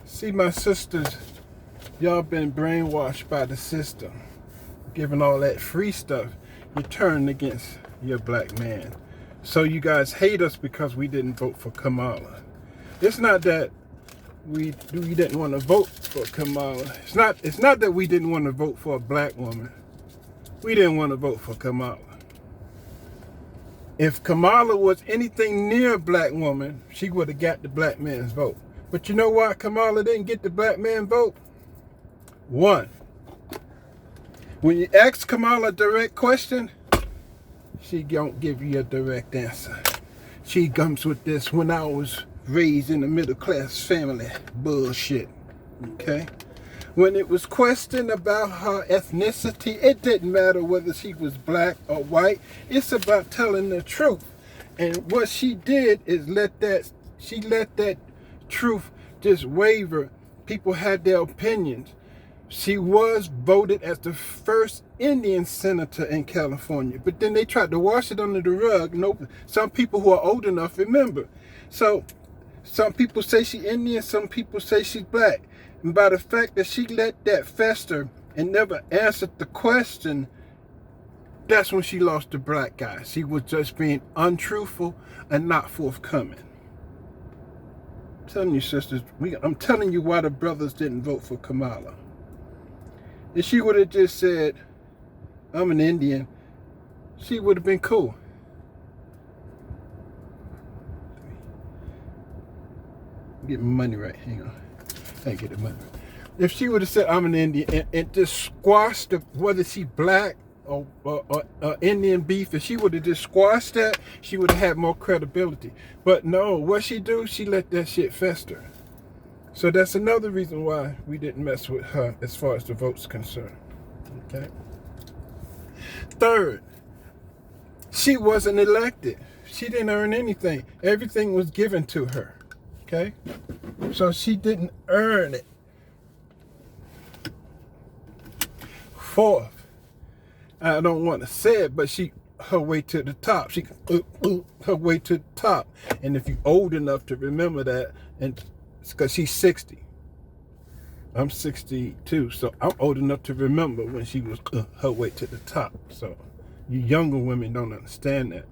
See, my sisters, y'all been brainwashed by the system. Giving all that free stuff, you turn against your black man. So you guys hate us because we didn't vote for Kamala. It's not that we didn't want to vote for Kamala. It's not that we didn't want to vote for a black woman. We didn't want to vote for Kamala. If Kamala was anything near a black woman, she would have got the black man's vote. But you know why Kamala didn't get the black man vote? One, when you ask Kamala a direct question, she don't give you a direct answer. She comes with this "when I was raised in a middle class family" bullshit. Okay? When it was questioned about her ethnicity, it didn't matter whether she was black or white. It's about telling the truth. And what she did is let that truth just waver. People had their opinions. She was voted as the first Indian senator in California, but then they tried to wash it under the rug. Nope. Some people who are old enough remember. So some people say she's Indian, some people say she's black. And by the fact that she let that fester and never answered the question, that's when she lost the black guy. She was just being untruthful and not forthcoming. I'm telling you, sisters, I'm telling you why the brothers didn't vote for Kamala. If she would have just said, "I'm an Indian," she would have been cool. Get my money right. Hang on. I get the money. If she would have said, "I'm an Indian," and just squashed whether she black or Indian beef, if she would have just squashed that, she would have had more credibility. But no, what she do? She let that shit fester. So that's another reason why we didn't mess with her as far as the vote's concerned. Okay. Third, she wasn't elected. She didn't earn anything. Everything was given to her. Okay? So she didn't earn it. Fourth, I don't want to say it, but her way to the top. She her way to the top. And if you're old enough to remember that, and it's because she's 60. I'm 62, so I'm old enough to remember when she was her way to the top. So you younger women don't understand that.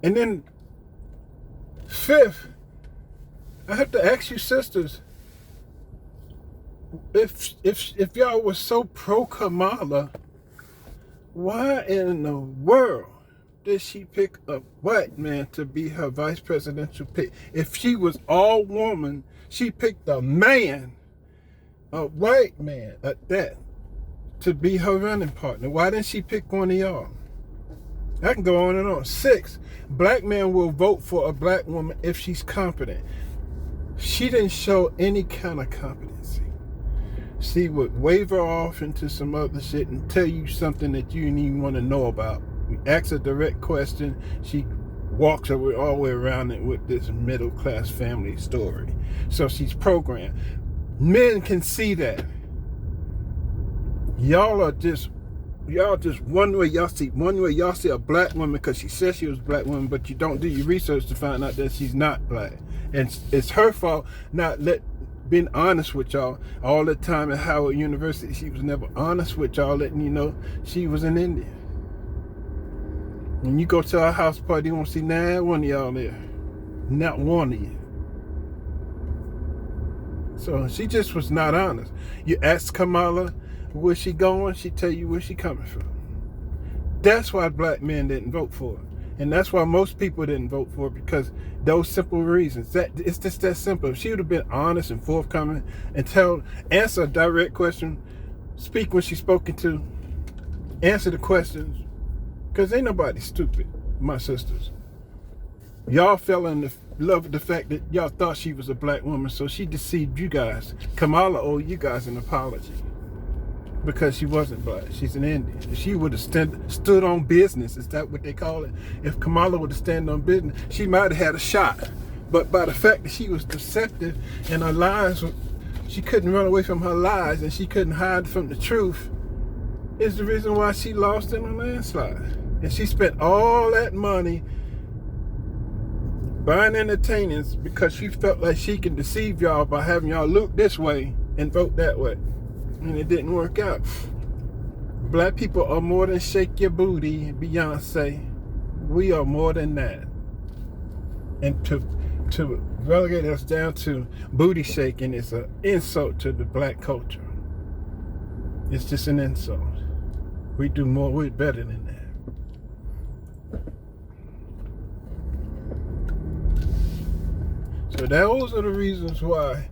And then fifth, I have to ask you, sisters, if y'all were so pro Kamala, why in the world did she pick a white man to be her vice presidential pick? If she was all woman, she picked a man, a white man at that, to be her running partner. Why didn't she pick one of y'all? I can go on and on. 6, black men will vote for a black woman if she's competent. She didn't show any kind of competency. She would waver off into some other shit and tell you something that you didn't even want to know about. We ask a direct question, she walks all the way around it with this middle class family story. So she's programmed. Men can see that. Y'all just one way y'all see a black woman because she says she was a black woman, but you don't do your research to find out that she's not black. And it's her fault not being honest with y'all. All the time at Howard University, she was never honest with y'all, letting you know she was an Indian. When you go to our house party, you won't see not one of y'all there. Not one of you. So she just was not honest. You ask Kamala where she going, she tell you where she coming from. That's why black men didn't vote for her. And that's why most people didn't vote for her, because those simple reasons. It's just that simple. If she would have been honest and forthcoming and answer a direct question, speak when she's spoken to, answer the questions, because ain't nobody stupid, my sisters. Y'all fell in love with the fact that y'all thought she was a black woman, so she deceived you guys. Kamala owed you guys an apology because she wasn't black. She's an Indian. If she would have stood on business, is that what they call it? If Kamala would have stood on business, she might have had a shot. But by the fact that she was deceptive and her lies, she couldn't run away from her lies and she couldn't hide from the truth, is the reason why she lost in a landslide. And she spent all that money buying entertainers because she felt like she can deceive y'all by having y'all look this way and vote that way. And it didn't work out. Black people are more than shake your booty, Beyonce. We are more than that. And to relegate us down to booty shaking is an insult to the black culture. It's just an insult. We do more, we're better than that. So those are the reasons why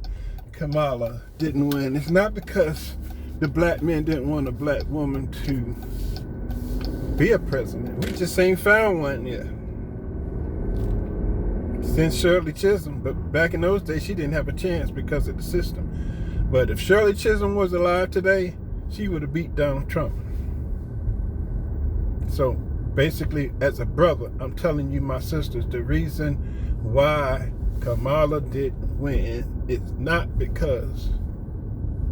Kamala didn't win. It's not because the black men didn't want a black woman to be a president. We just ain't found one yet. Since Shirley Chisholm, but back in those days, she didn't have a chance because of the system. But if Shirley Chisholm was alive today, she would have beat Donald Trump. So basically, as a brother, I'm telling you, my sisters, the reason why Kamala didn't win is not because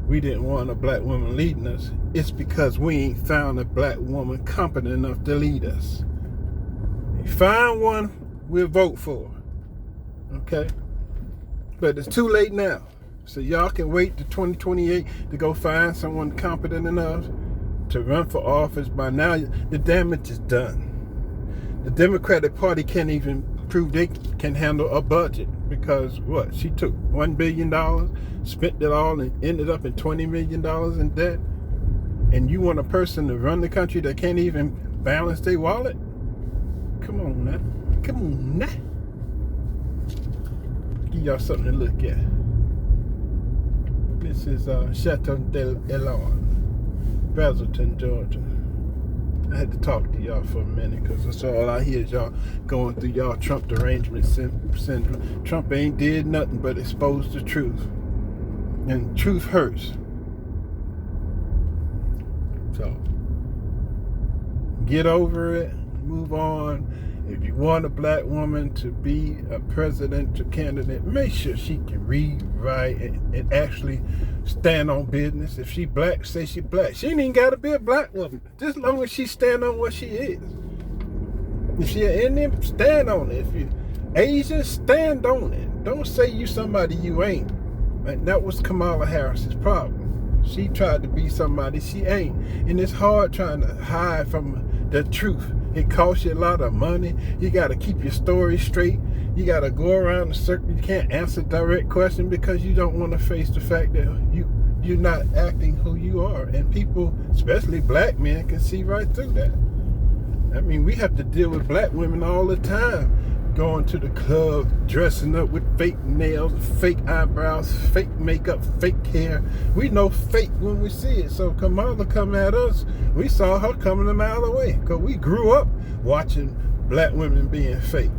we didn't want a black woman leading us. It's because we ain't found a black woman competent enough to lead us. If you find one, we'll vote for her. Okay? But it's too late now. So y'all can wait to 2028 to go find someone competent enough to run for office. By now, the damage is done. The Democratic Party can't even prove they can handle a budget because what? She took $1 billion, spent it all, and ended up in $20 million in debt. And you want a person to run the country that can't even balance their wallet? Come on now. Come on now. Give y'all something to look at. This is Chateau d'Elon, Brazelton, Georgia. I had to talk to y'all for a minute because that's all I hear is y'all going through y'all Trump derangement syndrome. Trump ain't did nothing but expose the truth. And truth hurts. So, get over it, move on. If you want a black woman to be a presidential candidate, make sure she can read, write, and actually stand on business. If she black, say she black. She ain't even got to be a black woman. Just as long as she stand on what she is. If she an Indian, stand on it. If you Asian, stand on it. Don't say you somebody you ain't. And that was Kamala Harris's problem. She tried to be somebody she ain't. And it's hard trying to hide from the truth. It costs you a lot of money. You got to keep your story straight. You got to go around the circle. You can't answer direct questions because you don't want to face the fact that you're not acting who you are. And people, especially black men, can see right through that. I mean, we have to deal with black women all the time. Going to the club, dressing up with fake nails, fake eyebrows, fake makeup, fake hair. We know fake when we see it. So Kamala come at us, we saw her coming a mile away because we grew up watching black women being fake.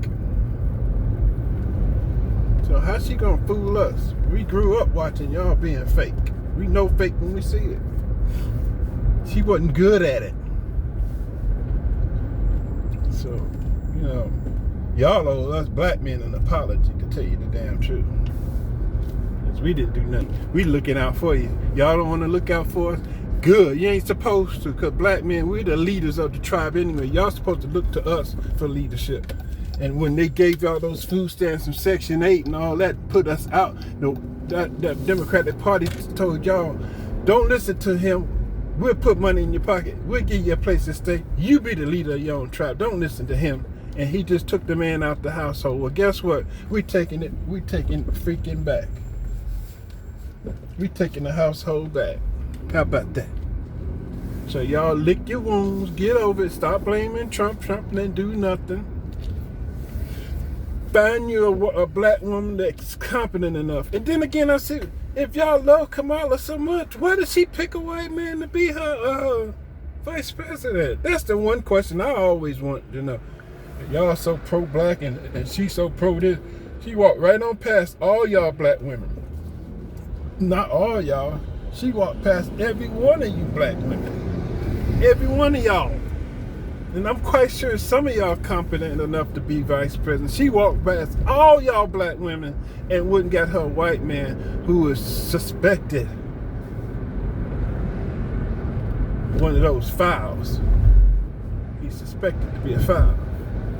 So how's she gonna fool us? We grew up watching y'all being fake. We know fake when we see it. She wasn't good at it. So, you know, y'all owe us black men an apology, to tell you the damn truth. Because we didn't do nothing. We looking out for you. Y'all don't want to look out for us? Good. You ain't supposed to, because black men, we're the leaders of the tribe anyway. Y'all supposed to look to us for leadership. And when they gave y'all those food stamps from Section 8 and all that, put us out, that Democratic Party told y'all, don't listen to him. We'll put money in your pocket. We'll give you a place to stay. You be the leader of your own tribe. Don't listen to him. And he just took the man out the household. Well, guess what? We taking freaking back. We taking the household back. How about that? So y'all lick your wounds, get over it, stop blaming Trump. Trump didn't do nothing. Find you a black woman that's competent enough. And then again, I said, if y'all love Kamala so much, why did she pick a white man to be her vice president? That's the one question I always want to know. Y'all so pro-black and she so pro-this. She walked right on past all y'all black women. Not all y'all. She walked past every one of you black women. Every one of y'all. And I'm quite sure some of y'all competent enough to be vice president. She walked past all y'all black women and wouldn't get her a white man who was suspected. One of those files. He's suspected to be a file.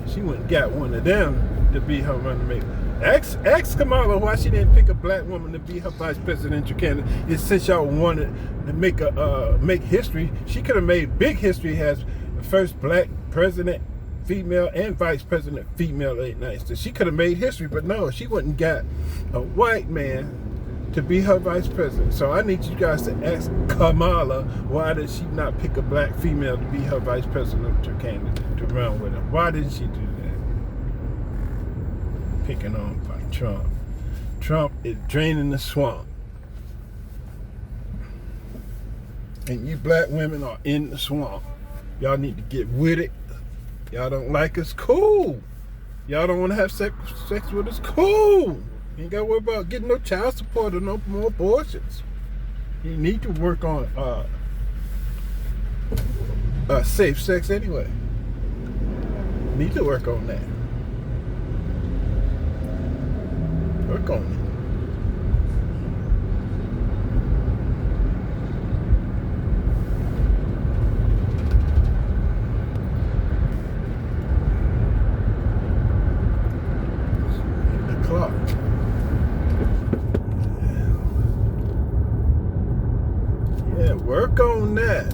She wouldn't got one of them. to be her running mate. Ask Kamala why she didn't pick a black woman to be her vice presidential candidate. It's since y'all wanted to make history. She could have made big history as the first black president, female, and vice president, female of the United States. She could have made history, but no, she wouldn't got a white man to be her vice president. So I need you guys to ask Kamala why did she not pick a black female to be her vice presidential candidate to run with her? Why didn't she do that? Picking on by Trump. Trump is draining the swamp. And you black women are in the swamp. Y'all need to get with it. Y'all don't like us? Cool. Y'all don't want to have sex with us? Cool. You ain't got to worry about getting no child support or no more abortions. You need to work on safe sex anyway. Need to work on that. Work on it. Yeah, work on that.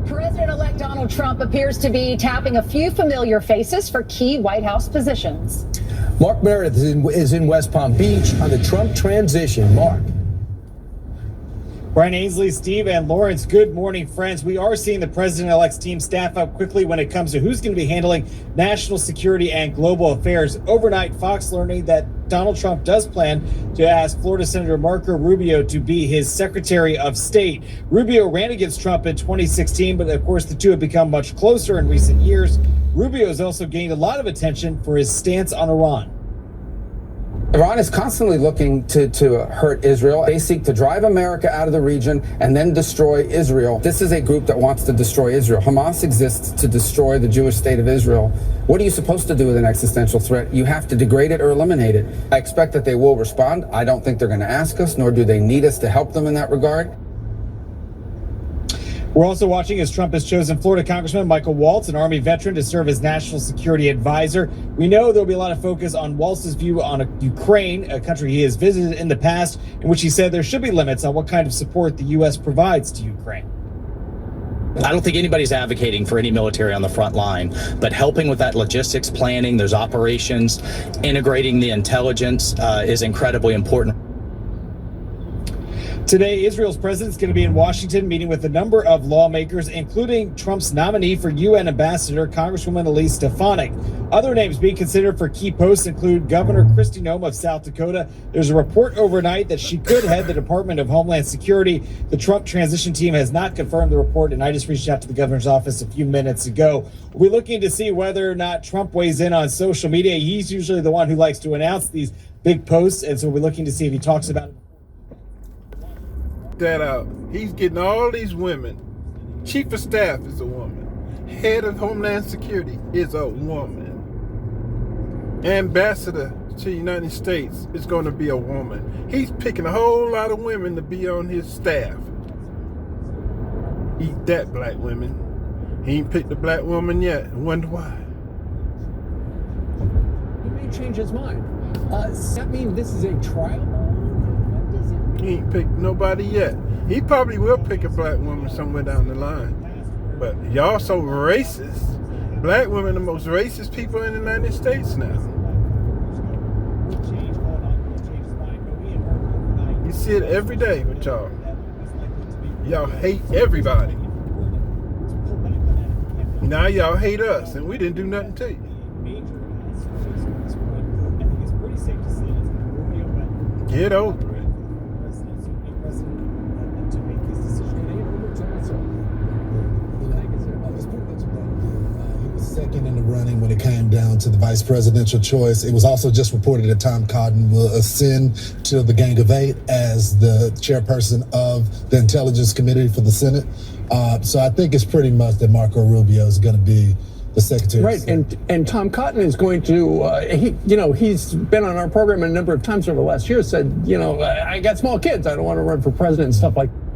President-elect Donald Trump appears to be tapping a few familiar faces for key White House positions. Mark Meredith is in West Palm Beach on the Trump transition. Mark. Brian Ainsley, Steve, and Lawrence, good morning, friends. We are seeing the president-elect's team staff up quickly when it comes to who's going to be handling national security and global affairs. Overnight, Fox learning that Donald Trump does plan to ask Florida Senator Marco Rubio to be his Secretary of State. Rubio ran against Trump in 2016, but of course the two have become much closer in recent years. Rubio has also gained a lot of attention for his stance on Iran. Iran is constantly looking to hurt Israel. They seek to drive America out of the region and then destroy Israel. This is a group that wants to destroy Israel. Hamas exists to destroy the Jewish state of Israel. What are you supposed to do with an existential threat? You have to degrade it or eliminate it. I expect that they will respond. I don't think they're going to ask us, nor do they need us to help them in that regard. We're also watching as Trump has chosen Florida Congressman Michael Waltz, an Army veteran, to serve as national security advisor. We know there'll be a lot of focus on Waltz's view on Ukraine, a country he has visited in the past, in which he said there should be limits on what kind of support the U.S. provides to Ukraine. I don't think anybody's advocating for any military on the front line, but helping with that logistics planning, those operations, integrating the intelligence is incredibly important. Today, Israel's president is going to be in Washington meeting with a number of lawmakers, including Trump's nominee for UN ambassador, Congresswoman Elise Stefanik. Other names being considered for key posts include Governor Kristi Noem of South Dakota. There's a report overnight that she could head the Department of Homeland Security. The Trump transition team has not confirmed the report, and I just reached out to the governor's office a few minutes ago. We're looking to see whether or not Trump weighs in on social media. He's usually the one who likes to announce these big posts, and so we're looking to see if he talks about it. That out. He's getting all these women. Chief of Staff is a woman. Head of Homeland Security is a woman. Ambassador to the United States is going to be a woman. He's picking a whole lot of women to be on his staff. Eat that, black women. He ain't picked a black woman yet. I wonder why. He may change his mind. Does that mean this is a trial? He ain't picked nobody yet. He probably will pick a black woman somewhere down the line. But y'all so racist. Black women are the most racist people in the United States now. You see it every day with y'all. Y'all hate everybody. Now y'all hate us, and we didn't do nothing to you. Get over it. second in the running when it came down to the vice presidential choice. It was also just reported that Tom Cotton will ascend to the Gang of Eight as the chairperson of the Intelligence Committee for the Senate. So I think it's pretty much that Marco Rubio is going to be the Secretary of State. Right, and Tom Cotton is going to, he's been on our program a number of times over the last year, said, I got small kids, I don't want to run for president and stuff like that.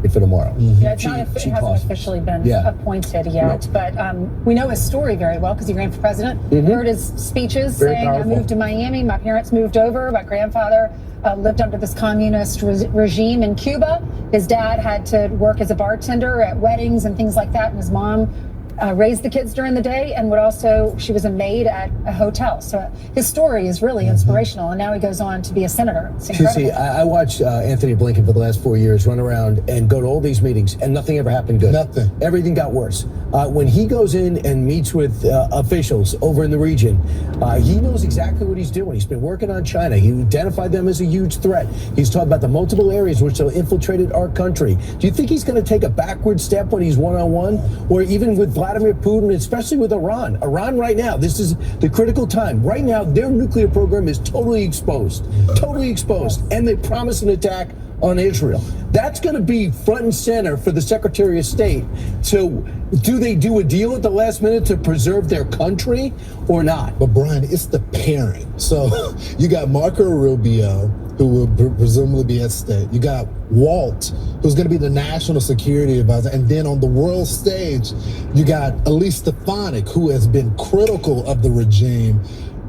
For tomorrow. Yeah, it hasn't officially been appointed yet, but we know his story very well because he ran for president. Heard his speeches saying, I moved to Miami, my parents moved over, my grandfather lived under this communist regime in Cuba. His dad had to work as a bartender at weddings and things like that, and his mom raised the kids during the day and she was a maid at a hotel. So his story is really inspirational, and now he goes on to be a senator. It's incredible. See, I watched Anthony Blinken for the last 4 years run around and go to all these meetings, and nothing ever happened good. Nothing. Everything got worse. When he goes in and meets with officials over in the region, he knows exactly what he's doing. He's been working on China. He identified them as a huge threat. He's talked about the multiple areas which have infiltrated our country. Do you think he's going to take a backward step when he's one-on-one, or even with Vladimir Putin, especially with Iran? Iran right now, this is the critical time. Right now, their nuclear program is totally exposed, and they promise an attack on Israel. That's going to be front and center for the Secretary of State. So do they do a deal at the last minute to preserve their country or not? But Brian, it's the pairing. So you got Marco Rubio, who will presumably be at state. You got Walt, who's going to be the national security advisor. And then on the world stage, you got Elise Stefanik, who has been critical of the regime.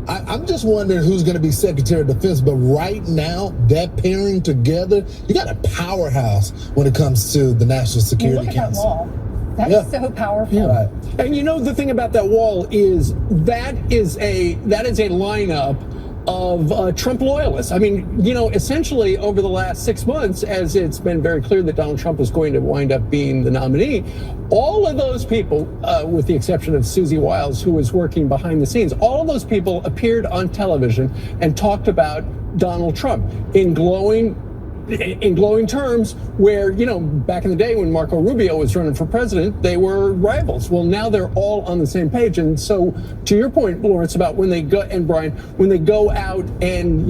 I'm just wondering who's going to be Secretary of Defense. But right now, that pairing together, you got a powerhouse when it comes to the National Security Council. That wall. That is so powerful. Yeah. And the thing about that wall is that is a lineup of Trump loyalists. I mean, essentially over the last 6 months, as it's been very clear that Donald Trump is going to wind up being the nominee, all of those people, with the exception of Susie Wiles, who was working behind the scenes, all of those people appeared on television and talked about Donald Trump in glowing terms, where, back in the day when Marco Rubio was running for president, they were rivals. Well, now they're all on the same page. And so to your point, Lawrence, about when they go, and Brian, when they go out and,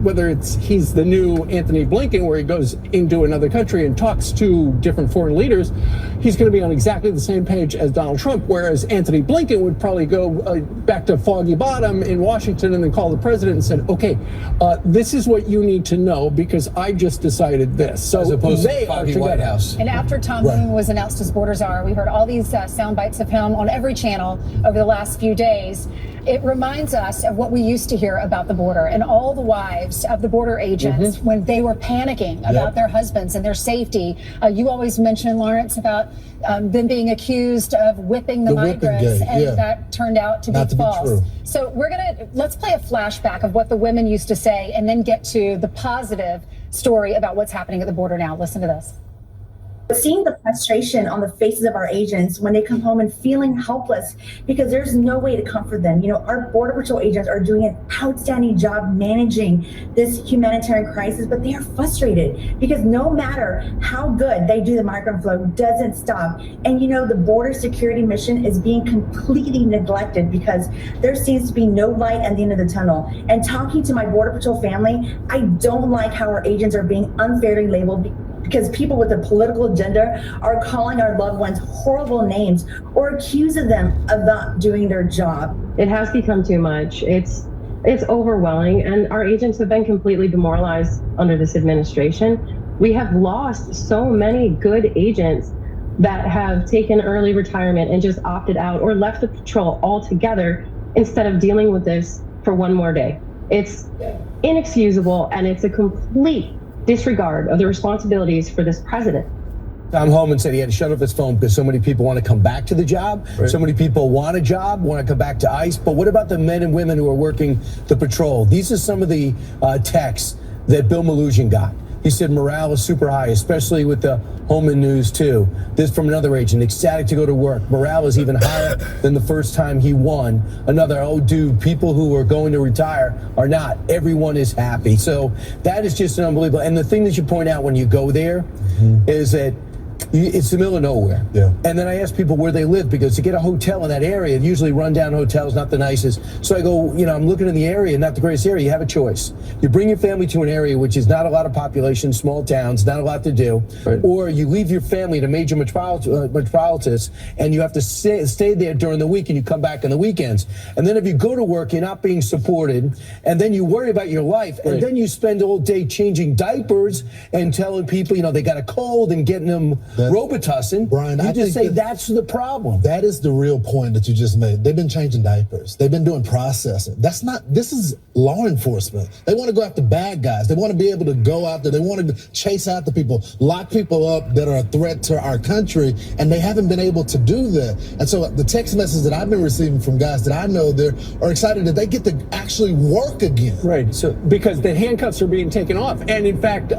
whether he's the new Anthony Blinken, where he goes into another country and talks to different foreign leaders, he's going to be on exactly the same page as Donald Trump, whereas Anthony Blinken would probably go back to Foggy Bottom in Washington and then call the president and said, okay, this is what you need to know because I just decided this. So as opposed they to Foggy are together. White House. And after Tom Moon was announced as border czar, we heard all these sound bites of him on every channel over the last few days. It reminds us of what we used to hear about the border and all the wives of the border agents when they were panicking about their husbands and their safety. You always mention, Lawrence, about them being accused of whipping the migrants, and that turned out to be false. So let's play a flashback of what the women used to say and then get to the positive story about what's happening at the border now. Listen to this. Seeing the frustration on the faces of our agents when they come home and feeling helpless because there's no way to comfort them. Our Border Patrol agents are doing an outstanding job managing this humanitarian crisis, but they are frustrated because no matter how good they do, the migrant flow doesn't stop. And the border security mission is being completely neglected because there seems to be no light at the end of the tunnel. And talking to my Border Patrol family, I don't like how our agents are being unfairly labeled because people with a political agenda are calling our loved ones horrible names or accusing them of not doing their job. It has become too much. It's overwhelming, and our agents have been completely demoralized under this administration. We have lost so many good agents that have taken early retirement and just opted out or left the patrol altogether instead of dealing with this for one more day. It's inexcusable, and it's a complete disregard of the responsibilities for this president. Tom Homan said he had to shut off his phone because so many people want to come back to the job. Right. So many people want a job, want to come back to ICE. But what about the men and women who are working the patrol? These are some of the texts that Bill Melugin got. He said morale is super high, especially with the Holman news too. This from another agent, ecstatic to go to work. Morale is even higher than the first time he won. Another, oh dude, people who are going to retire are not. Everyone is happy. So that is just unbelievable. And the thing that you point out when you go there is that it's the middle of nowhere. Yeah. And then I ask people where they live, because to get a hotel in that area, usually rundown hotels, not the nicest. So I go, I'm looking in the area, not the greatest area. You have a choice. You bring your family to an area which is not a lot of population, small towns, not a lot to do. Right. Or you leave your family to major metropolises, and you have to stay there during the week, and you come back on the weekends. And then if you go to work, you're not being supported, and then you worry about your life, and then you spend all day changing diapers and telling people, they got a cold and getting them Robitussin. Brian, I just say that's the problem. That is the real point that you just made. They've been changing diapers. They've been doing processing. This is law enforcement. They want to go after bad guys. They want to be able to go out there. They want to chase after people, lock people up that are a threat to our country, and they haven't been able to do that. And so the text messages that I've been receiving from guys that I know there are excited that they get to actually work again. Right. So because the handcuffs are being taken off. And in fact,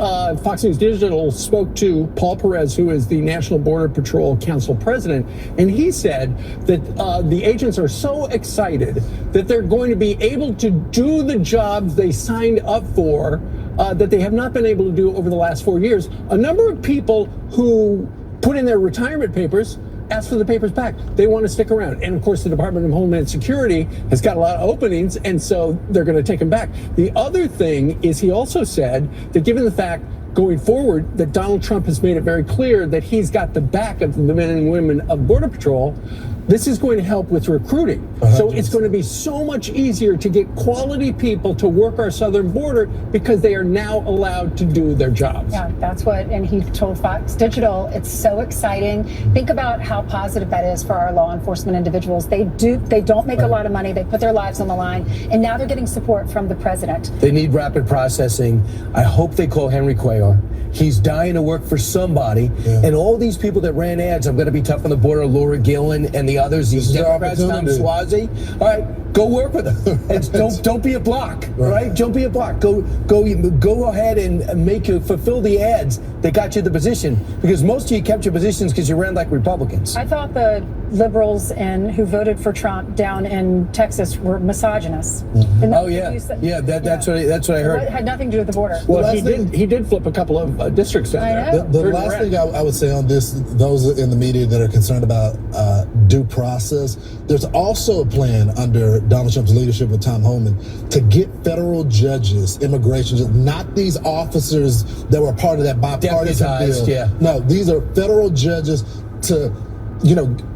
Fox News Digital spoke to Paul Perez, who is the National Border Patrol Council president, and he said that the agents are so excited that they're going to be able to do the jobs they signed up for that they have not been able to do over the last 4 years. A number of people who put in their retirement papers ask for the papers back. They want to stick around. And of course, the Department of Homeland Security has got a lot of openings, and so they're going to take them back. The other thing is, he also said that given the fact going forward that Donald Trump has made it very clear that he's got the back of the men and women of Border Patrol, this is going to help with recruiting. So it's going to be so much easier to get quality people to work our southern border because they are now allowed to do their jobs. Yeah, that's what, and he told Fox Digital, it's so exciting. Think about how positive that is for our law enforcement individuals. They don't make a lot of money. They put their lives on the line, and now they're getting support from the president. They need rapid processing. I hope they call Henry Cuellar. He's dying to work for somebody. Yeah. And all these people that ran ads, I'm going to be tough on the border, Laura Gillen and the others, these Democrats, Tom Suozzi. All right, go work with them. And don't be a block, right? Don't be a block. Go ahead and fulfill the ads that got you the position, because most of you kept your positions because you ran like Republicans. I thought the liberals who voted for Trump down in Texas were misogynists. Oh yeah, that's what I heard. It had nothing to do with the border. Well, he did flip a couple of districts down there. The last thing I would say on this, those in the media that are concerned about due process, there's also a plan under Donald Trump's leadership with Tom Homan to get federal judges, immigration judges, not these officers that were part of that bipartisan bill. Yeah. No, these are federal judges to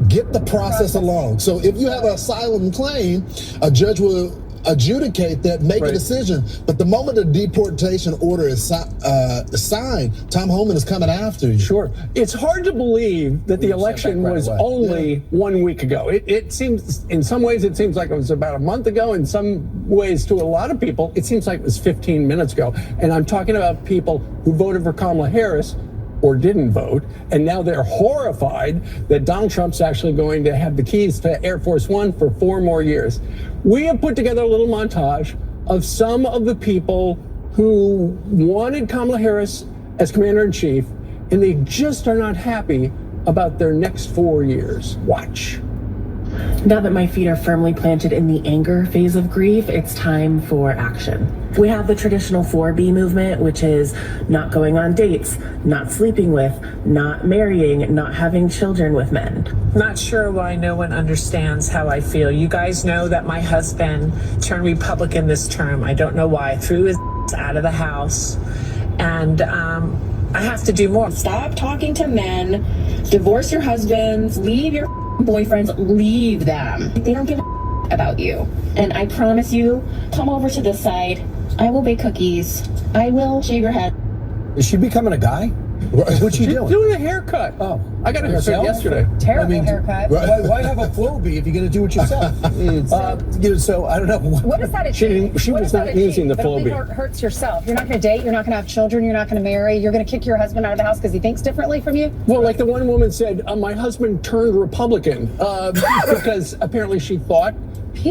get the process along. So if you have an asylum claim, a judge will adjudicate that, make a decision. But the moment the deportation order is signed, Tom Homan is coming after you. Sure. It's hard to believe that the election was only 1 week ago. It seems, in some ways, it seems like it was about a month ago. In some ways, to a lot of people, it seems like it was 15 minutes ago. And I'm talking about people who voted for Kamala Harris or didn't vote, and now they're horrified that Donald Trump's actually going to have the keys to Air Force One for 4 more years. We have put together a little montage of some of the people who wanted Kamala Harris as commander-in-chief, and they just are not happy about their next 4 years. Watch. Now that my feet are firmly planted in the anger phase of grief, it's time for action. We have the traditional 4B movement, which is not going on dates, not sleeping with, not marrying, not having children with men. Not sure why no one understands how I feel. You guys know that my husband turned Republican this term. I don't know why. Threw his out of the house. And I have to do more. Stop talking to men. Divorce your husbands. Leave your boyfriends. Leave them. They don't give a about you. And I promise you, come over to this side. I will bake cookies. I will shave your head. Is she becoming a guy? What's she doing? Doing a haircut. Oh, I got a haircut yesterday. Terrible haircut. Why have a Flowbee if you're going to do it yourself? So I don't know. What does that achieve? She was not using the Flowbee. It hurts yourself. You're not going to date. You're not going to have children. You're not going to marry. You're going to kick your husband out of the house because he thinks differently from you. Well, like the one woman said, my husband turned Republican because apparently she thought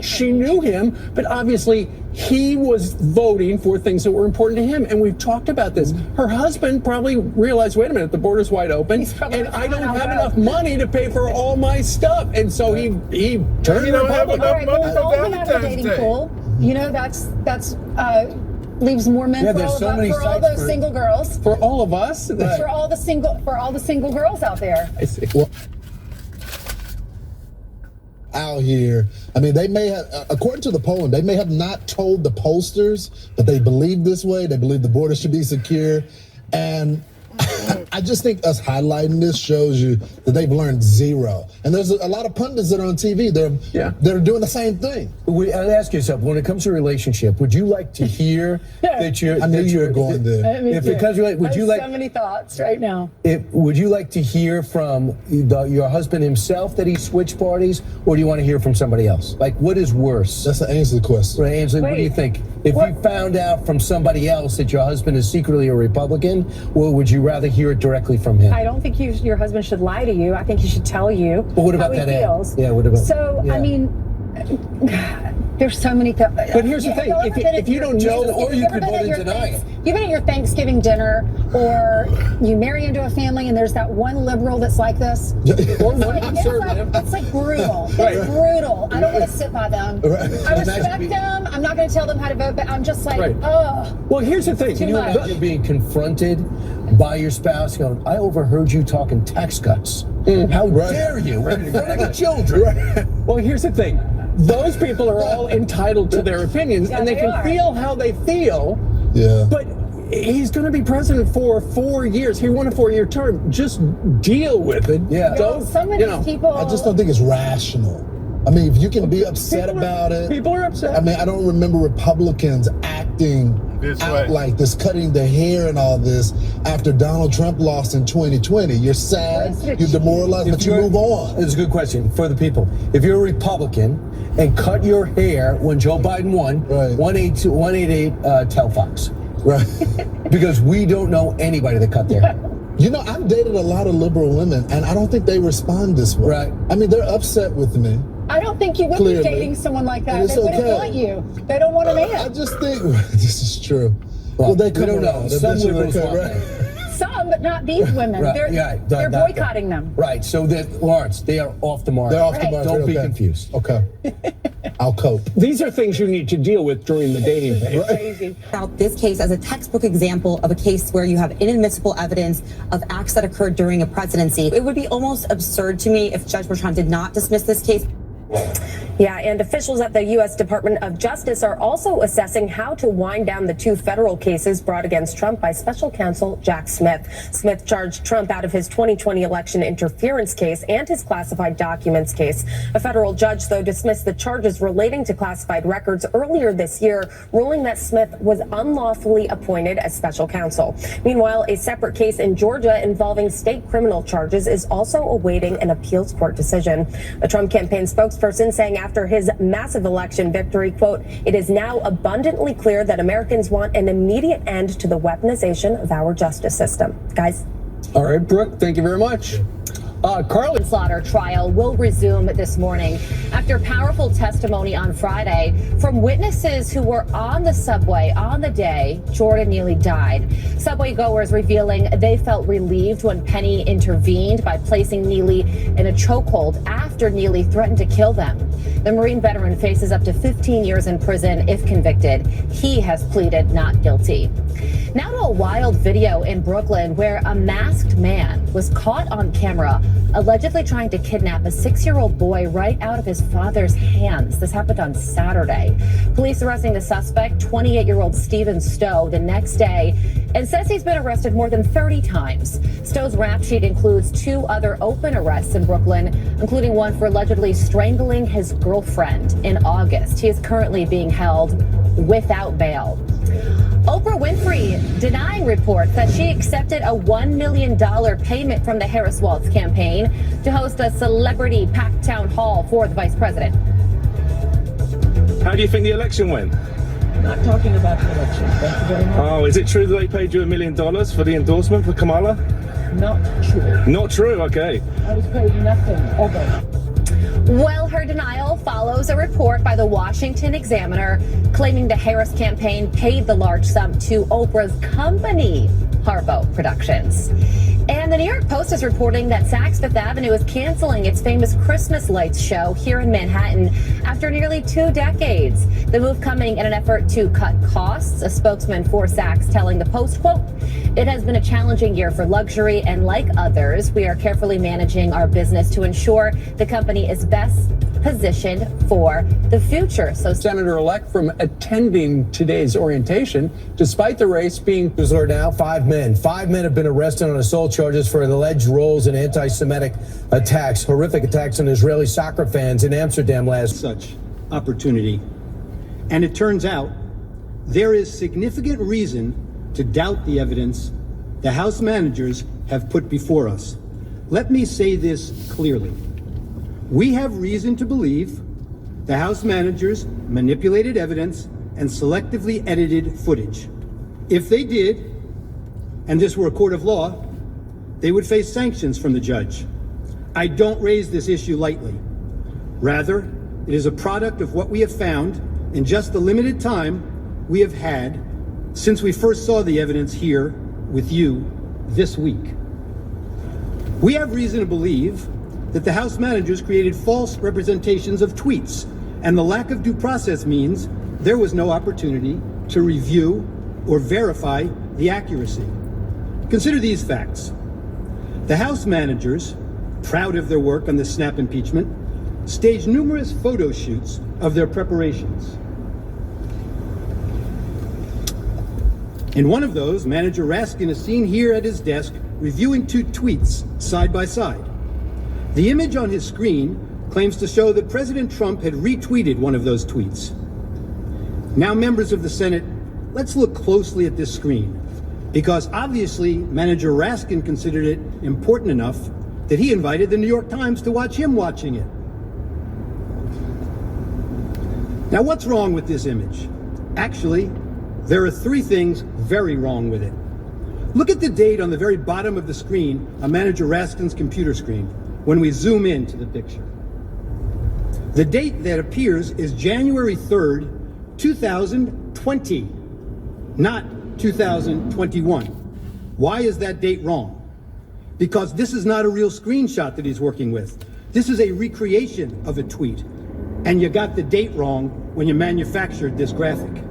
She knew him, but obviously he was voting for things that were important to him. And we've talked about this. Her husband probably realized, wait a minute, the border's wide open, and I don't have enough money to pay for all my stuff. And so he turned Republican. All right, well, we've all been out of the dating pool. You know, that's leaves more men for all those single girls. For all of us, for all the single girls out there. I see. Well, out here, I mean, they may have, according to the polling, they may have not told the pollsters, but they believe this way. They believe the border should be secure. And I just think us highlighting this shows you that they've learned zero. And there's a lot of pundits that are on TV. They're doing the same thing. I'd ask yourself, when it comes to a relationship, would you like to hear that you're? I knew you were going there. If it comes to, would you like? So many thoughts right now. Would you like to hear from your husband himself that he switched parties, or do you want to hear from somebody else? Like, what is worse? That's an Ainsley question. Right, Ainsley, what do you think? If you found out from somebody else that your husband is secretly a Republican, or would you rather hear it directly from him? I don't think your husband should lie to you. I think he should tell you But what about how he that feels. Yeah, what about? So, yeah. I mean, there's so many. But here's the thing: if you don't know, or you could vote in denial. You've been at your Thanksgiving dinner, or you marry into a family, and there's that one liberal that's like this. Or one conservative. It's like brutal. Right. It's brutal. I don't want to sit by them. Right. I respect them. I'm not going to tell them how to vote, but I'm just like, oh. Well, here's the thing. Too much. You're being confronted by your spouse going, I overheard you talking tax cuts. How dare you? In front of the children. Well, here's the thing. Those people are all entitled to their opinions, and they can feel how they feel. Yeah. But he's going to be president for 4 years. He won a 4-year term. Just deal with it. Yeah. Don't, Some of these people. I just don't think it's rational. I mean, if you can be upset about it. People are upset. I mean, I don't remember Republicans acting out like this, cutting their hair and all this after Donald Trump lost in 2020. You're sad, you're demoralized, but you move on. It's a good question for the people. If you're a Republican and cut your hair when Joe Biden won, 188 tell Fox. Right. Because we don't know anybody that cut their hair. You know, I've dated a lot of liberal women, and I don't think they respond this way. Right. I mean, they're upset with me. I don't think you would Clearly. be dating someone like that. And it's They wouldn't okay. want you. They don't want a man. I just think this is true. Well, they we come don't know. around. Some Eventually liberals they want come that. around. Some, but not these women. Right, They're boycotting them. Right. So Lawrence, they are off the market. They're off the market. Don't be okay. confused. Okay. I'll cope. These are things you need to deal with during the dating phase. Crazy. About this case as a textbook example of a case where you have inadmissible evidence of acts that occurred during a presidency. It would be almost absurd to me if Judge Bertrand did not dismiss this case. Yeah, and officials at the U.S. Department of Justice are also assessing how to wind down the 2 federal cases brought against Trump by special counsel Jack Smith. Smith charged Trump out of his 2020 election interference case and his classified documents case. A federal judge, though, dismissed the charges relating to classified records earlier this year, ruling that Smith was unlawfully appointed as special counsel. Meanwhile, a separate case in Georgia involving state criminal charges is also awaiting an appeals court decision. A Trump campaign spokesperson saying after his massive election victory, quote, "It is now abundantly clear that Americans want an immediate end to the weaponization of our justice system." Guys. All right, Brooke, thank you very much. Carly. Manslaughter trial will resume this morning after powerful testimony on Friday from witnesses who were on the subway on the day Jordan Neely died. Subway goers revealing they felt relieved when Penny intervened by placing Neely in a chokehold after Neely threatened to kill them. The Marine veteran faces up to 15 years in prison if convicted. He has pleaded not guilty. Now to a wild video in Brooklyn where a masked man was caught on camera allegedly trying to kidnap a 6-year-old boy right out of his father's hands. This happened on Saturday. Police arresting the suspect, 28-year-old Stephen Stowe, the next day and says he's been arrested more than 30 times. Stowe's rap sheet includes 2 other open arrests in Brooklyn, including one for allegedly strangling his girlfriend in August. He is currently being held without bail. Oprah Winfrey denying reports that she accepted a $1 million payment from the Harris Waltz campaign to host a celebrity packed town hall for the vice president. How do you think the election went? Not talking about the election. Thank you very much. Oh, is it true that they paid you $1 million for the endorsement for Kamala? Not true. Not true, okay. I was paid nothing ever. Well, her denial follows a report by the Washington Examiner claiming the Harris campaign paid the large sum to Oprah's company, Harpo Productions. And the New York Post is reporting that Saks Fifth Avenue is canceling its famous Christmas lights show here in Manhattan after nearly 2 decades. The move coming in an effort to cut costs. A spokesman for Saks telling the Post, quote, "It has been a challenging year for luxury, and like others, we are carefully managing our business to ensure the company is best positioned for the future." So Senator-elect from attending today's orientation, despite the race being... News alert now, 5 men. 5 men have been arrested on assault charges for alleged roles in anti-Semitic attacks, horrific attacks on Israeli soccer fans in Amsterdam last... Such opportunity. And it turns out there is significant reason to doubt the evidence the House managers have put before us. Let me say this clearly. We have reason to believe the House managers manipulated evidence and selectively edited footage. If they did, and this were a court of law, they would face sanctions from the judge. I don't raise this issue lightly. Rather, it is a product of what we have found in just the limited time we have had since we first saw the evidence here with you this week. We have reason to believe that the House managers created false representations of tweets, and the lack of due process means there was no opportunity to review or verify the accuracy. Consider these facts. The House managers, proud of their work on the Snap impeachment, staged numerous photo shoots of their preparations. In one of those, Manager Raskin is seen here at his desk reviewing 2 tweets side by side. The image on his screen claims to show that President Trump had retweeted one of those tweets. Now, members of the Senate, let's look closely at this screen, because obviously Manager Raskin considered it important enough that he invited the New York Times to watch him watching it. Now, what's wrong with this image? Actually, there are 3 things very wrong with it. Look at the date on the very bottom of the screen on Manager Raskin's computer screen when we zoom into the picture. The date that appears is January 3rd, 2020, not 2021. Why is that date wrong? Because this is not a real screenshot that he's working with. This is a recreation of a tweet, and you got the date wrong when you manufactured this graphic.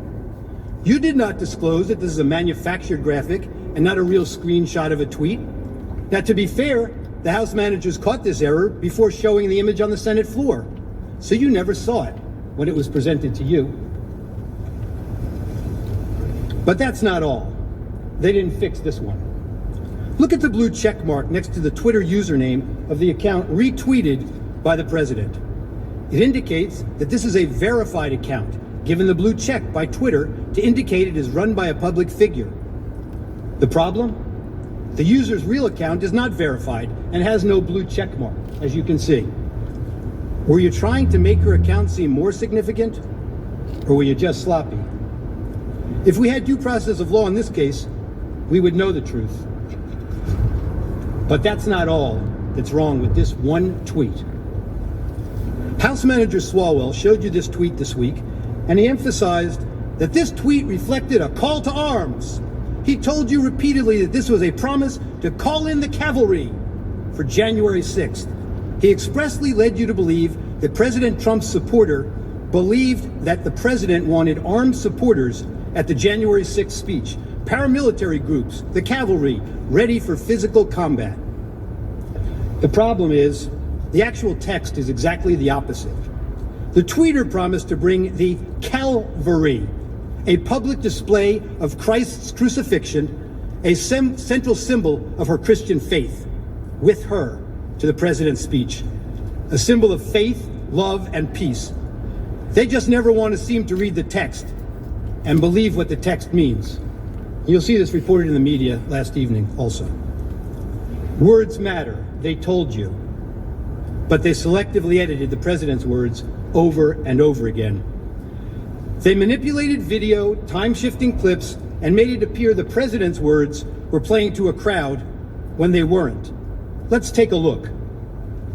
You did not disclose that this is a manufactured graphic and not a real screenshot of a tweet. Now, to be fair, the House managers caught this error before showing the image on the Senate floor, so you never saw it when it was presented to you. But that's not all. They didn't fix this one. Look at the blue check mark next to the Twitter username of the account retweeted by the president. It indicates that this is a verified account, given the blue check by Twitter to indicate it is run by a public figure. The problem? The user's real account is not verified and has no blue check mark, as you can see. Were you trying to make your account seem more significant, or were you just sloppy? If we had due process of law in this case, we would know the truth. But that's not all that's wrong with this one tweet. House Manager Swalwell showed you this tweet this week, and he emphasized that this tweet reflected a call to arms. He told you repeatedly that this was a promise to call in the cavalry for January 6th. He expressly led you to believe that President Trump's supporter believed that the president wanted armed supporters at the January 6th speech, paramilitary groups, the cavalry, ready for physical combat. The problem is, the actual text is exactly the opposite. The tweeter promised to bring the Calvary, a public display of Christ's crucifixion, a central symbol of her Christian faith, with her to the president's speech, a symbol of faith, love, and peace. They just never want to seem to read the text and believe what the text means. You'll see this reported in the media last evening also. Words matter, they told you, but they selectively edited the president's words over and over again. They manipulated video, time-shifting clips, and made it appear the president's words were playing to a crowd when they weren't. Let's take a look.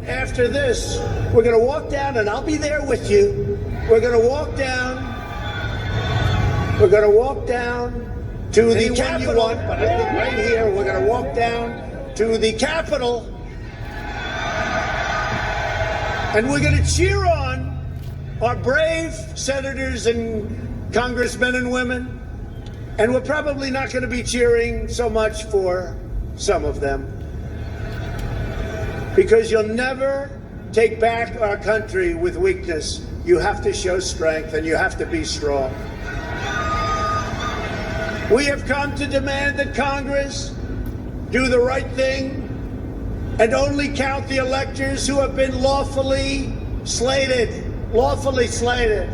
after this, we're going to walk down, and I'll be there with you. We're going to walk down. We're going to walk down to the Capitol. But I think right here, we're going to walk down to the Capitol. And we're going to cheer on our brave senators and congressmen and women. And we're probably not going to be cheering so much for some of them. Because you'll never take back our country with weakness. You have to show strength, and you have to be strong. We have come to demand that Congress do the right thing and only count the electors who have been lawfully slated. Lawfully slated.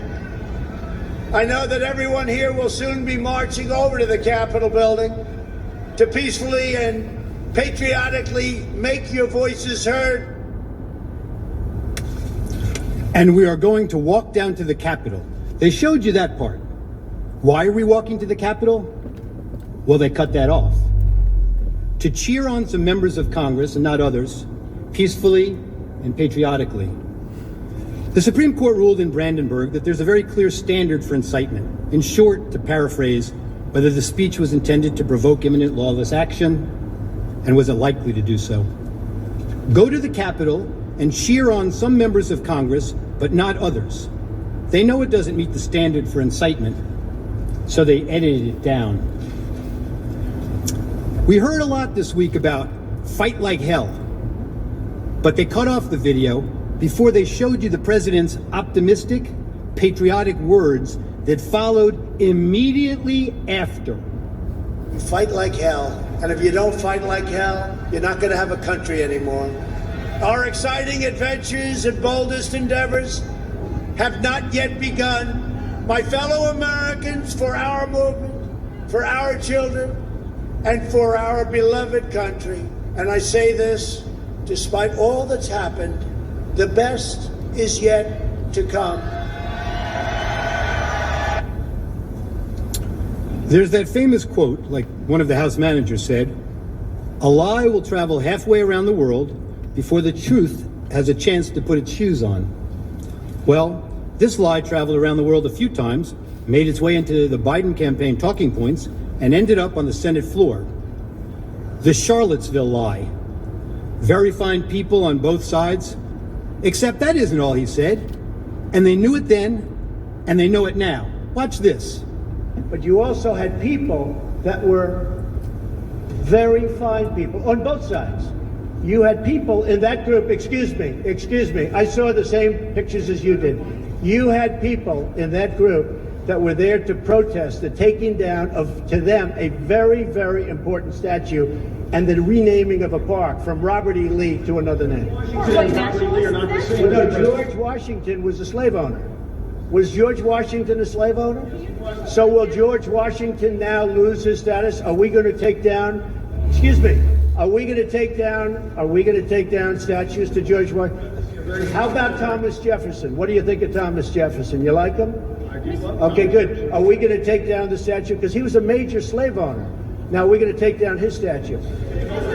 I know that everyone here will soon be marching over to the Capitol building to peacefully and patriotically make your voices heard. And we are going to walk down to the Capitol. They showed you that part. Why are we walking to the Capitol? Well, they cut that off. To cheer on some members of Congress and not others, peacefully and patriotically. The Supreme Court ruled in Brandenburg that there's a very clear standard for incitement. In short, to paraphrase, whether the speech was intended to provoke imminent lawless action, and was it likely to do so. Go to the Capitol and cheer on some members of Congress, but not others. They know it doesn't meet the standard for incitement, so they edited it down. We heard a lot this week about fight like hell, but they cut off the video before they showed you the president's optimistic, patriotic words that followed immediately after. Fight like hell. And if you don't fight like hell, you're not going to have a country anymore. Our exciting adventures and boldest endeavors have not yet begun. My fellow Americans, for our movement, for our children, and for our beloved country. And I say this, despite all that's happened, the best is yet to come. There's that famous quote, like one of the House managers said, a lie will travel halfway around the world before the truth has a chance to put its shoes on. Well, this lie traveled around the world a few times, made its way into the Biden campaign talking points, and ended up on the Senate floor. The Charlottesville lie. Very fine people on both sides, except that isn't all he said. And they knew it then, and they know it now. Watch this. But you also had people that were very fine people on both sides. You had people in that group, excuse me, I saw the same pictures as you did. You had people in that group that were there to protest the taking down of, to them, a very, very important statue and the renaming of a park from Robert E. Lee to another name. No, George Washington was a slave owner. Was George Washington a slave owner? So will George Washington now lose his status? Are we going to take down, are we going to take down statues to George Washington? How about Thomas Jefferson? What do you think of Thomas Jefferson? You like him? Okay, good. Are we going to take down the statue? Because he was a major slave owner. Now we're going to take down his statue.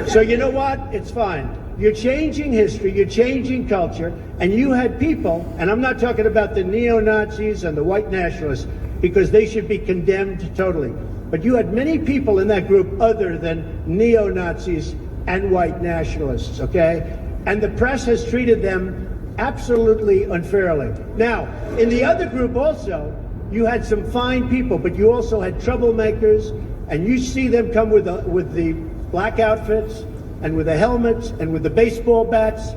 So you know what? It's fine. You're changing history, you're changing culture, and you had people, and I'm not talking about the neo-Nazis and the white nationalists, because they should be condemned totally. But you had many people in that group other than neo-Nazis and white nationalists, okay? And the press has treated them absolutely unfairly. Now, in the other group also, you had some fine people, but you also had troublemakers, and you see them come with the black outfits and with the helmets and with the baseball bats.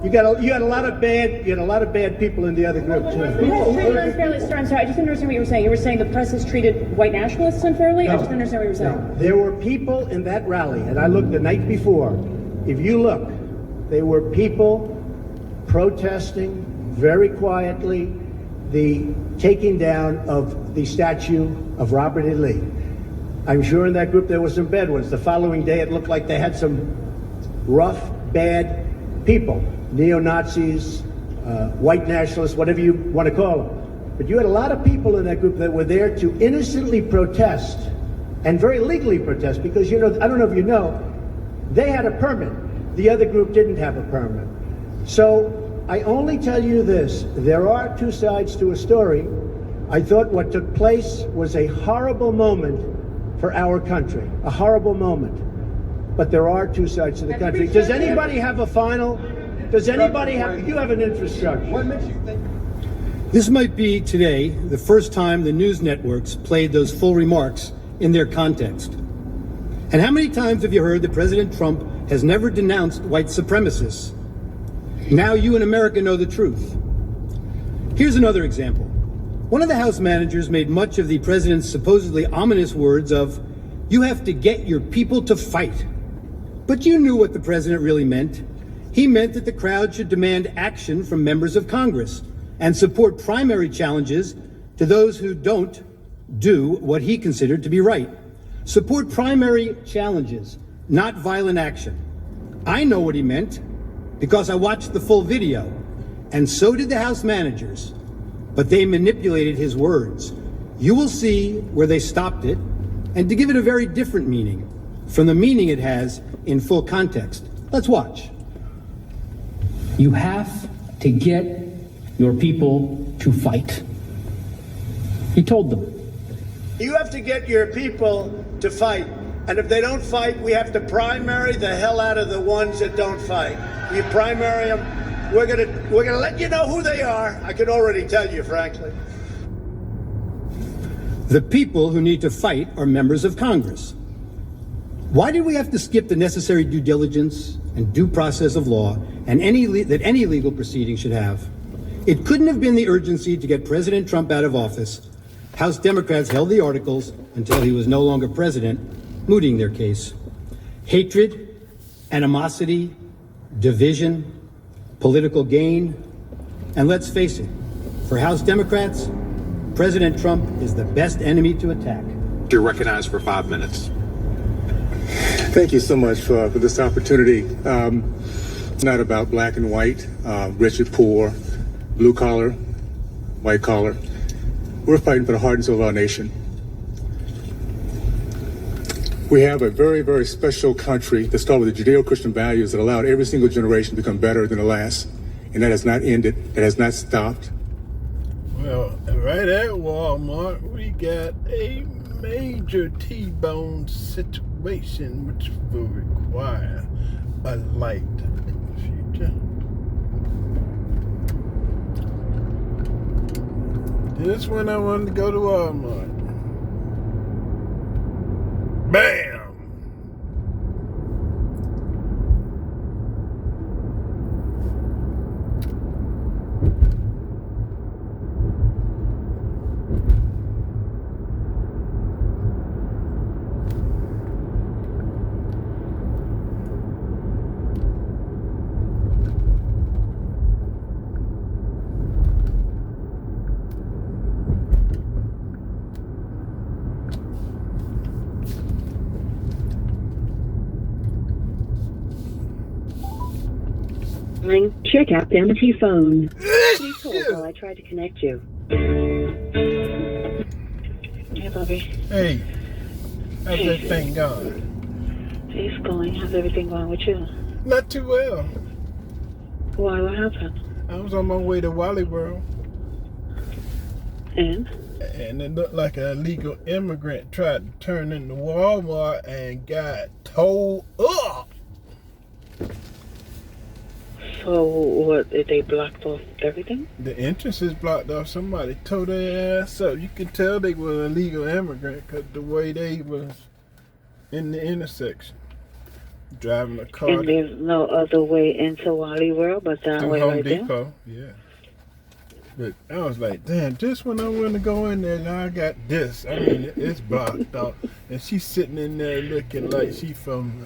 You had a lot of bad people in the other group too. Unfairly, sir, I'm sorry, I just didn't understand what you were saying. You were saying the press has treated white nationalists unfairly? No. I just didn't understand what you were saying. No. There were people in that rally, and I looked the night before. If you look, there were people protesting very quietly the taking down of the statue of Robert E. Lee. I'm sure in that group there were some bad ones. The following day it looked like they had some rough, bad people, neo-Nazis, white nationalists, whatever you want to call them. But you had a lot of people in that group that were there to innocently protest and very legally protest because, you know, I don't know if you know, they had a permit. The other group didn't have a permit. So I only tell you this, there are two sides to a story. I thought what took place was a horrible moment for our country, a horrible moment. But there are two sides to the country. Does anybody have a final? Does anybody have, you have an infrastructure. What makes you think? This might be today the first time the news networks played those full remarks in their context. And how many times have you heard that President Trump has never denounced white supremacists? Now you in America know the truth. Here's another example. One of the House managers made much of the president's supposedly ominous words of, "You have to get your people to fight." But you knew what the president really meant. He meant that the crowd should demand action from members of Congress and support primary challenges to those who don't do what he considered to be right. Support primary challenges, not violent action. I know what he meant because I watched the full video, and so did the House managers, but they manipulated his words. You will see where they stopped it, and to give it a very different meaning from the meaning it has in full context. Let's watch. You have to get your people to fight. He told them. You have to get your people to fight. And if they don't fight, we have to primary the hell out of the ones that don't fight. You primary them, we're gonna let you know who they are. I can already tell you, frankly. The people who need to fight are members of Congress. Why did we have to skip the necessary due diligence and due process of law and any legal proceeding should have? It couldn't have been the urgency to get President Trump out of office. House Democrats held the articles until he was no longer president, mooting their case. Hatred, animosity, division, political gain, and let's face it, for House Democrats, President Trump is the best enemy to attack. You're recognized for 5 minutes. Thank you so much for this opportunity. It's not about black and white, rich and poor, blue collar, white collar. We're fighting for the heart and soul of our nation. We have a very, very special country that started with the Judeo-Christian values that allowed every single generation to become better than the last. And that has not ended, that has not stopped. Well, right at Walmart, we got a major T-bone situation which will require a light future. This one I wanted to go to Walmart. Bam! Check out the empty phone. Please hold while I try to connect you. Hey, Bobby. Hey, how's that thing going? It's going. How's everything going with you? Not too well. Why? What happened? I was on my way to Wally World. And it looked like an illegal immigrant tried to turn into Walmart and got towed up. So what, did they blocked off everything? The entrance is blocked off. Somebody towed their ass up. You could tell they were an illegal immigrant because the way they was in the intersection. Driving a car. And there's no other way into Wally World but that way Home right Depot. Yeah. But I was like, damn, just when I want to go in there, now I got this. I mean, it's blocked off. And she's sitting in there looking like she from...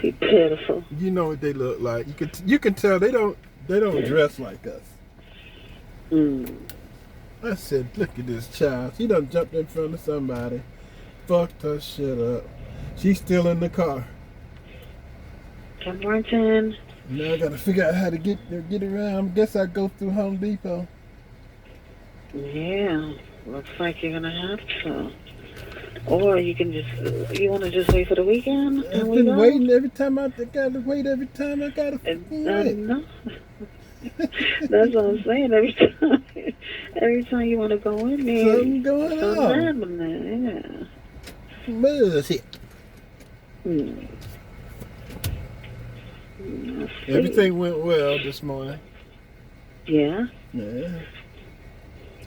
She's pitiful. You know what they look like. You can tell they don't dress like us. I said, look at this child. She done jumped in front of somebody. Fucked her shit up. She's still in the car. Good morning. Now I gotta figure out how to get around. I guess I go through Home Depot. Yeah, looks like you're gonna have to. Or you can just, you want to just wait for the weekend? I've been waiting every time I gotta wait every time I gotta wait. No. That's what I'm saying. Every time you want to go in there, something going on. Happening. Yeah. Bullshit. Everything went well this morning. Yeah? Yeah.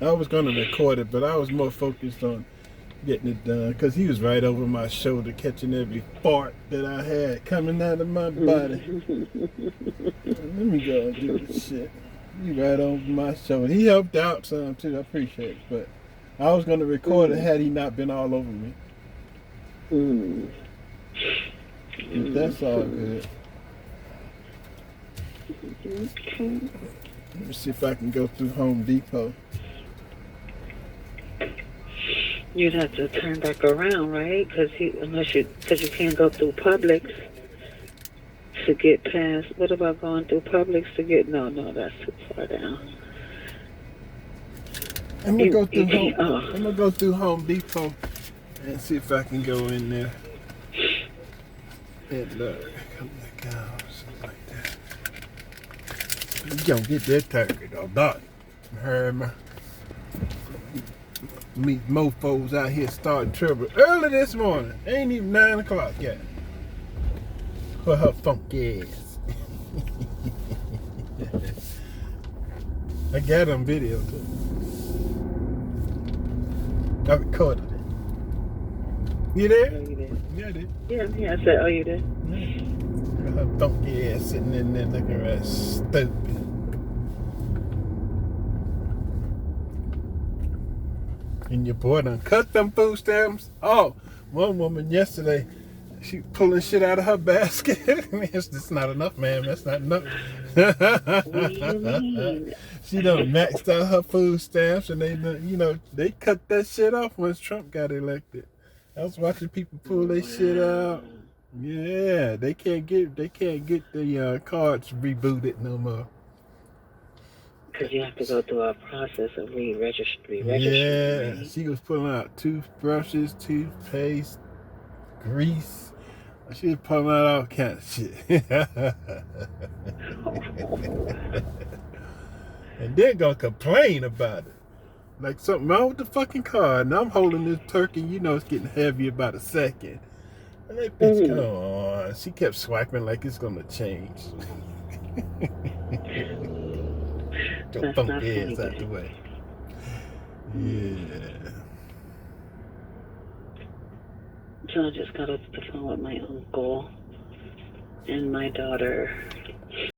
I was going to record it, but I was more focused on getting it done because he was right over my shoulder catching every fart that I had coming out of my body. Let me go and do this shit. He right over my shoulder. He helped out some too. I appreciate it. But I was going to record it had he not been all over me. But that's all good. Let me see if I can go through Home Depot. You'd have to turn back around, right? Because you can't go through Publix to get past. What about going through Publix to get? No, that's too far down. I'm gonna go through Home Depot and see if I can go in there and come back out, something like that. You gonna get that turkey though, dog. Heard me. These mofos out here starting trouble early this morning. Ain't even 9 o'clock yet. For her funky ass. I got on video too. I recorded it. You there? Oh, you did. Yeah, I did. Yeah, I said, oh, you did? Yeah. Her funky ass sitting in there looking right stupid. And your boy done cut them food stamps. Oh, one woman yesterday, she pulling shit out of her basket. That's not enough, man. That's not enough. What do you mean? She done maxed out her food stamps, and they cut that shit off once Trump got elected. I was watching people pull their shit out. Yeah, they can't get the cards rebooted no more. Because you have to go through a process of re-registering. Yeah, Right? she was pulling out toothbrushes, toothpaste, grease. She was pulling out all kinds of shit. And they're gonna complain about it. Like something wrong with the fucking card. And I'm holding this turkey, it's getting heavier by the second. And that bitch, come on. She kept swiping like it's gonna change. Your funky ass out the way. Yeah. So I just got off the phone with my uncle and my daughter